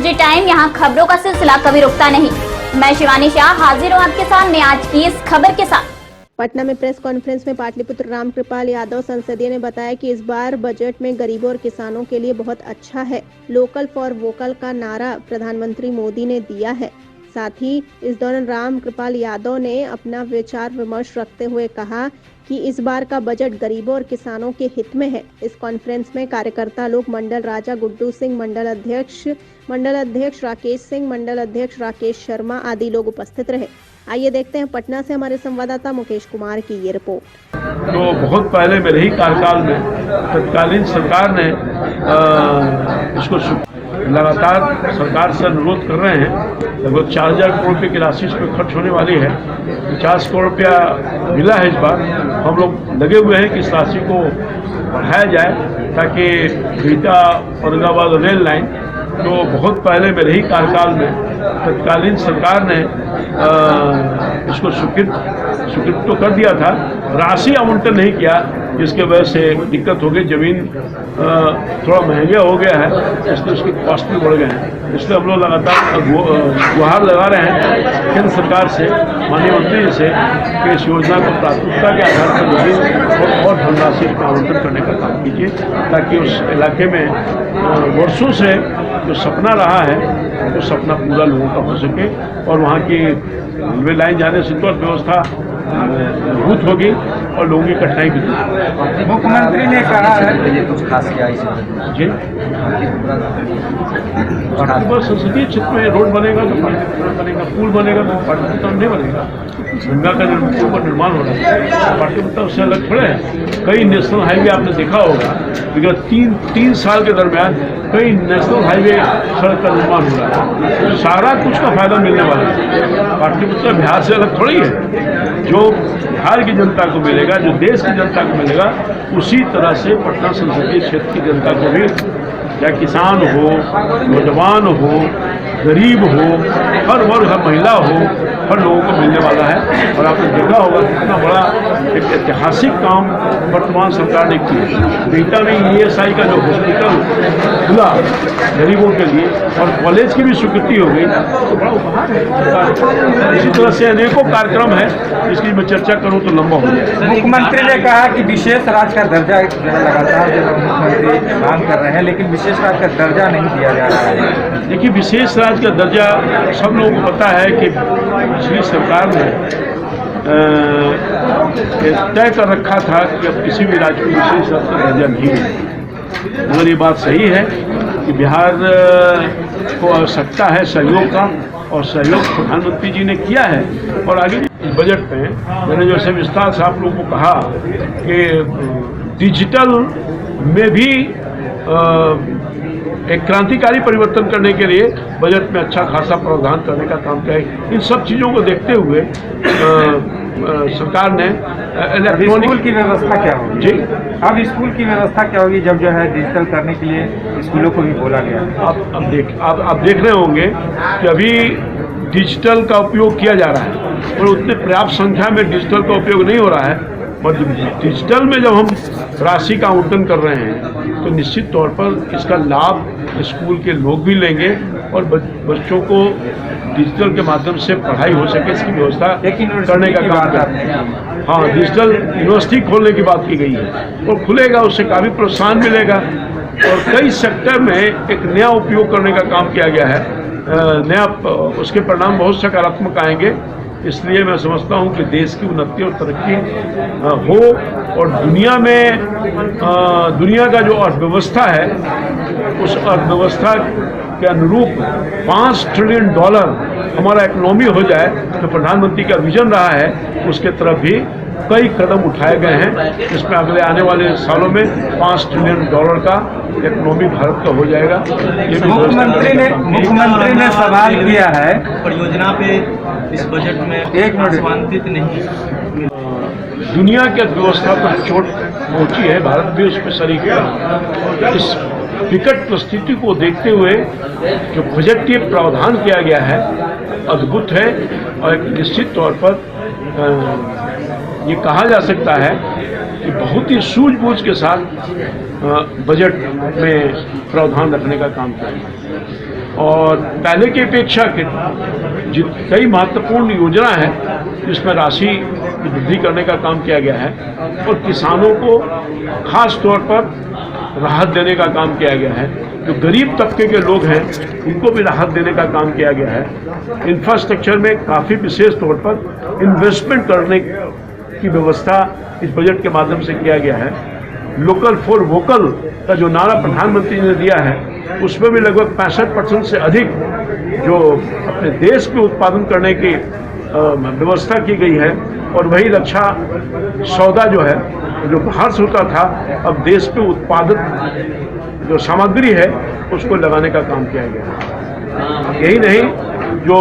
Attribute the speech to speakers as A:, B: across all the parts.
A: विजय time, यहाँ खबरों का सिलसिला कभी रुकता नहीं। मैं शिवानी शाह हाजिर हूँ आपके सामने आज की इस खबर के साथ।
B: पटना में प्रेस कॉन्फ्रेंस में पाटलिपुत्र रामकृपाल यादव संसदीय ने बताया कि इस बार बजट में गरीबों और किसानों के लिए बहुत अच्छा है। लोकल फॉर वोकल का नारा प्रधानमंत्री मोदी ने दिया है। साथ ही इस दौरान रामकृपाल यादव ने अपना विचार विमर्श रखते हुए कहा कि इस बार का बजट गरीबों और किसानों के हित में है। इस कॉन्फ्रेंस में कार्यकर्ता लोग मंडल राजा गुड्डू सिंह, मंडल अध्यक्ष राकेश सिंह, मंडल अध्यक्ष राकेश शर्मा आदि लोग उपस्थित रहे। आइए देखते हैं पटना से हमारे संवाददाता मुकेश कुमार की ये रिपोर्ट।
C: तो बहुत पहले मेरे ही कार्यकाल में तत्कालीन सरकार ने इसको लगातार सरकार से अनुरोध कर रहे हैं। लगभग 4000 करोड़ रुपये की राशि इस पर खर्च होने वाली है। 50 करोड़ रुपया मिला है इस बार। हम लोग लगे हुए हैं कि इस राशि को बढ़ाया जाए ताकि बिहटा औरंगाबाद रेल लाइन, तो बहुत पहले मेरे ही कार्यकाल में तत्कालीन सरकार ने इसको स्वीकृत तो कर दिया था, राशि आवंटन नहीं किया, जिसके वजह से दिक्कत हो गई। ज़मीन थोड़ा महंगा हो गया है, इसलिए उसके कॉस्ट भी बढ़ गए हैं। इसलिए हम लोग लगातार गुहार लगा रहे हैं केंद्र सरकार से, माननीय मंत्री जी से, कि इस योजना को प्राथमिकता के आधार पर ज़मीन और धनराशि का आवंटन करने का काम कीजिए, ताकि उस इलाके में वर्षों से जो सपना रहा है वो सपना पूरा लोगों का हो सके और वहाँ की रेलवे लाइन जाने से तो अर्थव्यवस्था मजबूत होगी और लोगों की कठिनाई भी दूर।
D: मुख्यमंत्री ने कहा है कुछ खास किया
C: जी, संसदीय क्षेत्र में रोड बनेगा तो पाटलिपुत्र बनेगा, पुल बनेगा तो पाटलिपुत्र नहीं बनेगा। गंगा का पुल का निर्माण हो रहा है, पाटलिपुत्र उससे अलग थोड़े है। कई नेशनल हाईवे आपने देखा होगा, विगत तीन साल के दरमियान कई नेशनल हाईवे सड़क का निर्माण हो रहा है। तो सारा कुछ का फायदा मिलने वाला है। पाटलिपुत्र बिहार से अलग थोड़ी है। जो बिहार की जनता को मिलेगा, जो देश की जनता को मिलेगा, उसी तरह से पटना संसदीय क्षेत्र की जनता को भी, चाहे किसान हो, नौजवान हो, गरीब हो, हर वर्ग, हर महिला हो, हर लोगों को मिलने वाला है। और आपने देखा होगा कितना बड़ा एक ऐतिहासिक काम वर्तमान सरकार ने किया। बिहटा में ESI का जो हॉस्पिटल खुला गरीबों के लिए और कॉलेज की भी स्वीकृति हो गई, तो बड़ा उपहार है। इसी तरह से अनेकों कार्यक्रम है, जिसकी मैं चर्चा करूँ तो लंबा हो जाए।
D: मुख्यमंत्री ने कहा कि विशेष राज्य का दर्जा लगातार मुख्यमंत्री मांग कर रहे हैं, लेकिन विशेष राज्य का दर्जा नहीं दिया जा रहा है।
C: देखिए, विशेष राज्य का दर्जा सब लोगों को पता है कि पिछली सरकार ने तय कर रखा था कि अब किसी भी राज्य को विशेष राज्य का दर्जा नहीं मिलेगा। मगर ये बात सही है कि बिहार को आवश्यकता है सहयोग का, और सहयोग प्रधानमंत्री जी ने किया है। और आगे बजट में मैंने जैसे विस्तार से आप लोगों को कहा कि डिजिटल में भी एक क्रांतिकारी परिवर्तन करने के लिए बजट में अच्छा खासा प्रावधान करने का काम किया है। इन सब चीज़ों को देखते हुए सरकार ने
D: स्कूल की व्यवस्था क्या होगी?
C: जी,
D: अब स्कूल की व्यवस्था क्या होगी जब जो है डिजिटल करने के लिए स्कूलों को भी बोला गया है?
C: आप देख रहे होंगे कि अभी डिजिटल का उपयोग किया जा रहा है और उतने पर्याप्त संख्या में डिजिटल का उपयोग नहीं हो रहा है। और डिजिटल में जब हम राशि का आवंटन कर रहे हैं तो निश्चित तौर पर इसका लाभ स्कूल के लोग भी लेंगे और बच्चों को डिजिटल के माध्यम से पढ़ाई हो सके, इसकी व्यवस्था करने का काम करते हैं। हाँ, डिजिटल यूनिवर्सिटी खोलने की बात की गई है और खुलेगा, उससे काफ़ी प्रोत्साहन मिलेगा और कई सेक्टर में एक नया उपयोग करने का काम किया गया है। उसके परिणाम बहुत सकारात्मक आएंगे। इसलिए मैं समझता हूं कि देश की उन्नति और तरक्की हो और दुनिया का जो अर्थव्यवस्था है उस अर्थव्यवस्था के अनुरूप $5 ट्रिलियन हमारा इकोनॉमी हो जाए, तो प्रधानमंत्री का विजन रहा है, उसके तरफ भी कई कदम उठाए गए हैं, जिसमें अगले आने वाले सालों में $5 ट्रिलियन का इकोनॉमी भारत का हो जाएगा। ये भी
D: मुख्यमंत्री ने सवाल किया है
E: परियोजना पे इस बजट में आश्वासित नहीं।
C: दुनिया की अर्थव्यवस्था पर चोट पहुंची है, भारत भी उस पर शरीक है। इस विकट परिस्थिति को देखते हुए जो बजटीय प्रावधान किया गया है अद्भुत है और एक निश्चित तौर पर ये कहा जा सकता है कि बहुत ही सूझबूझ के साथ बजट में प्रावधान रखने का काम किया है। और पहले की अपेक्षा कई महत्वपूर्ण योजना है जिसमें राशि की वृद्धि करने का काम किया गया है और किसानों को खास तौर पर राहत देने का काम किया गया है। जो गरीब तबके के लोग हैं उनको भी राहत देने का काम किया गया है। इंफ्रास्ट्रक्चर में काफ़ी विशेष तौर पर इन्वेस्टमेंट करने की व्यवस्था इस बजट के माध्यम से किया गया है। लोकल फॉर वोकल का जो नारा प्रधानमंत्री ने दिया है उसमें भी लगभग 65% से अधिक जो अपने देश में उत्पादन करने की व्यवस्था की गई है और वही रक्षा सौदा जो है जो बाहर से होता था अब देश में उत्पादित जो सामग्री है उसको लगाने का काम किया गया है। यही नहीं, जो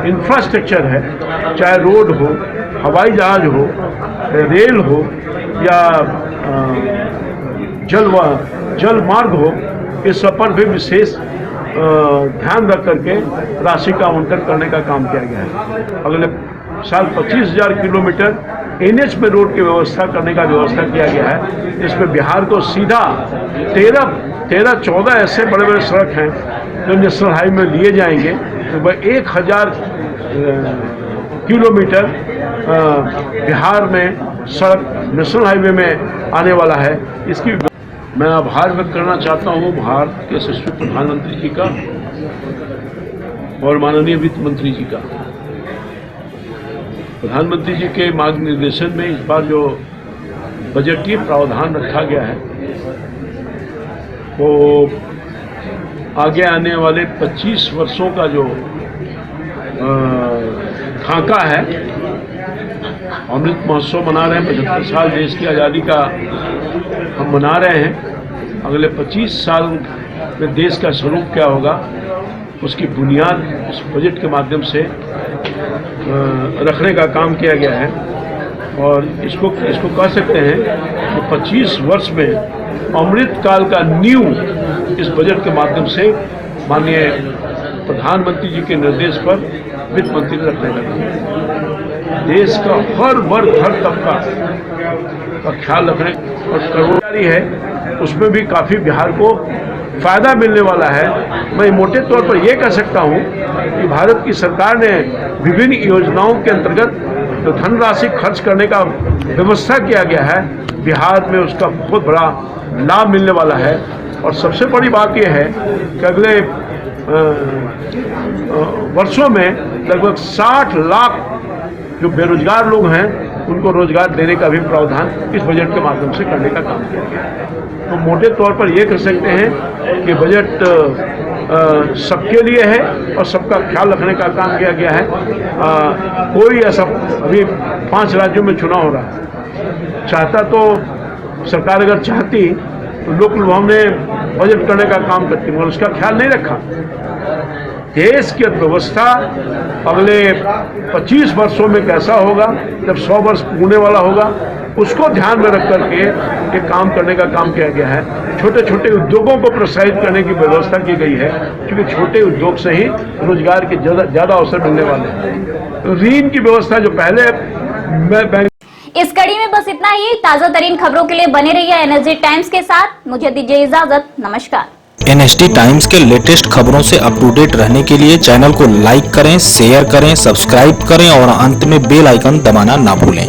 C: इंफ्रास्ट्रक्चर है चाहे रोड हो, हवाई जहाज हो, रेल हो या जल मार्ग हो, इस सब पर भी विशेष ध्यान रख करके राशि का आवंटन करने का काम किया गया है। अगले साल 25,000 किलोमीटर NH में रोड की व्यवस्था करने का व्यवस्था किया गया है। इसमें बिहार को सीधा 13-14 ऐसे बड़े बड़े सड़क हैं जो नेशनल हाईवे में लिए जाएंगे। तो वह 1,000 किलोमीटर बिहार में सड़क नेशनल हाईवे में आने वाला है। इसकी मैं आभार व्यक्त करना चाहता हूँ भारत के यशस्वी प्रधानमंत्री जी का और माननीय वित्त मंत्री जी का। प्रधानमंत्री जी के मार्गनिर्देशन में इस बार जो बजटीय प्रावधान रखा गया है वो आगे आने वाले 25 वर्षों का जो खाका है, अमृत महोत्सव मना रहे हैं, 75 साल देश की आज़ादी का हम मना रहे हैं। अगले 25 साल में देश का स्वरूप क्या होगा उसकी बुनियाद इस बजट के माध्यम से रखने का काम किया गया है और इसको कह सकते हैं कि 25 वर्ष में अमृत काल का नींव इस बजट के माध्यम से माननीय प्रधानमंत्री जी के निर्देश पर वित्त मंत्री ने रखने का काम। देश का हर वर्ग हर तबका का ख्याल रखने और कर्मचारी है उसमें भी काफ़ी बिहार को फायदा मिलने वाला है। मैं मोटे तौर पर यह कह सकता हूं कि भारत की सरकार ने विभिन्न योजनाओं के अंतर्गत जो धनराशि खर्च करने का व्यवस्था किया गया है बिहार में उसका बहुत बड़ा लाभ मिलने वाला है। और सबसे बड़ी बात यह है कि अगले वर्षों में लगभग 60 लाख जो बेरोजगार लोग हैं उनको रोजगार देने का भी प्रावधान इस बजट के माध्यम से करने का काम किया गया है। तो मोटे तौर पर यह कह सकते हैं कि बजट सबके लिए है और सबका ख्याल रखने का काम किया गया है। कोई ऐसा अभी 5 राज्यों में चुनाव हो रहा है, चाहता तो सरकार अगर चाहती तो लोक लुभावने बजट करने का काम करती मगर उसका ख्याल नहीं रखा। देश की अर्थव्यवस्था अगले 25 वर्षों में कैसा होगा जब 100 वर्ष पूरने वाला होगा उसको ध्यान में रख करके ये काम करने का काम किया गया है। छोटे छोटे उद्योगों को प्रोत्साहित करने की व्यवस्था की गई है क्योंकि छोटे उद्योग से ही रोजगार के ज़्यादा अवसर मिलने वाले हैं। ऋण की व्यवस्था जो पहले बैंक
A: इस कड़ी में बस इतना ही। ताजा तरीन खबरों के लिए बने रहिए एनएसडी टाइम्स के साथ। मुझे दीजिए इजाजत, नमस्कार।
F: एनएसडी टाइम्स के लेटेस्ट खबरों से अप टू डेट रहने के लिए चैनल को लाइक करें, शेयर करें, सब्सक्राइब करें और अंत में बेल आइकन दबाना ना भूलें।